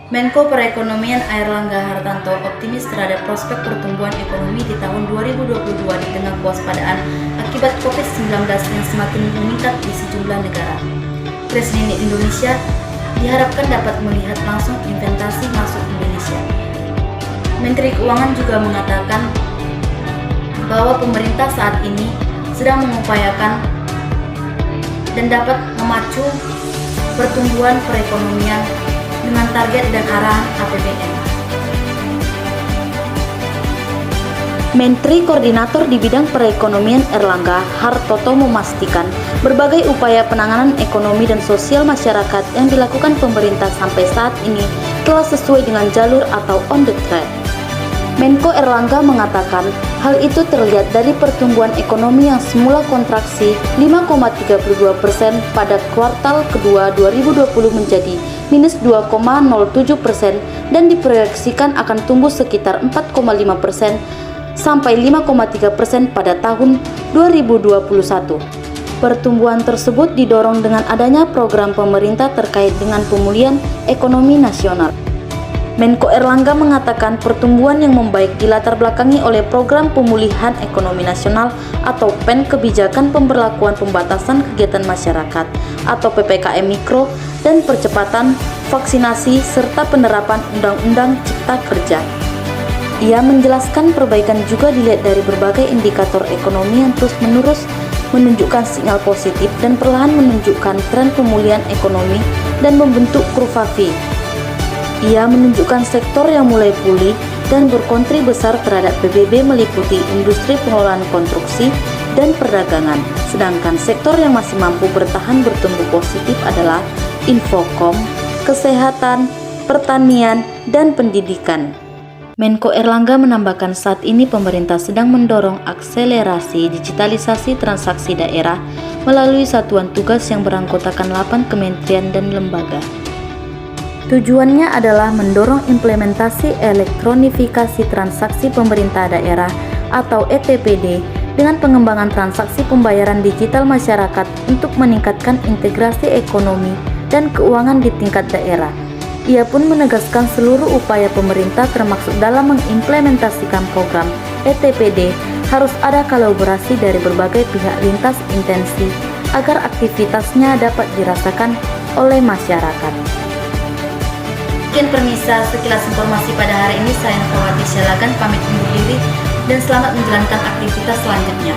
Menko Perekonomian Airlangga Hartarto optimis terhadap prospek pertumbuhan ekonomi di tahun 2022 di tengah kewaspadaan akibat COVID-19 yang semakin meningkat di sejumlah negara. Presiden Indonesia diharapkan dapat melihat langsung investasi masuk Indonesia. Menteri Keuangan juga mengatakan bahwa pemerintah saat ini sedang mengupayakan dan dapat memacu pertumbuhan perekonomian dengan target dan arahan APBN. Menteri Koordinator di bidang perekonomian Airlangga Hartarto memastikan berbagai upaya penanganan ekonomi dan sosial masyarakat yang dilakukan pemerintah sampai saat ini telah sesuai dengan jalur atau on the track. Menko Airlangga mengatakan hal itu terlihat dari pertumbuhan ekonomi yang semula kontraksi 5,32% pada kuartal kedua 2020 menjadi minus 2,07% dan diproyeksikan akan tumbuh sekitar 4,5% sampai 5,3% pada tahun 2021. Pertumbuhan tersebut didorong dengan adanya program pemerintah terkait dengan pemulihan ekonomi nasional. Menko Airlangga mengatakan pertumbuhan yang membaik dilatar belakangi oleh program pemulihan ekonomi nasional atau PEN, kebijakan pemberlakuan pembatasan kegiatan masyarakat atau PPKM Mikro, dan percepatan vaksinasi serta penerapan Undang-Undang Cipta Kerja. Ia menjelaskan perbaikan juga dilihat dari berbagai indikator ekonomi yang terus-menerus menunjukkan sinyal positif dan perlahan menunjukkan tren pemulihan ekonomi dan membentuk kurva V. Ia menunjukkan sektor yang mulai pulih dan berkontribusi besar terhadap PBB meliputi industri pengelolaan konstruksi dan perdagangan, sedangkan sektor yang masih mampu bertahan bertumbuh positif adalah infokom, kesehatan, pertanian, dan pendidikan. Menko Airlangga menambahkan saat ini pemerintah sedang mendorong akselerasi digitalisasi transaksi daerah melalui satuan tugas yang beranggotakan 8 kementerian dan lembaga. Tujuannya adalah mendorong implementasi elektronifikasi transaksi pemerintah daerah atau ETPD dengan pengembangan transaksi pembayaran digital masyarakat untuk meningkatkan integrasi ekonomi dan keuangan di tingkat daerah. Ia pun menegaskan seluruh upaya pemerintah termasuk dalam mengimplementasikan program ETPD harus ada kolaborasi dari berbagai pihak lintas intensi agar aktivitasnya dapat dirasakan oleh masyarakat. Sekian Permisa, sekilas informasi pada hari ini. Saya Nurhawati Syalagan pamit undur diri dan selamat menjalankan aktivitas selanjutnya.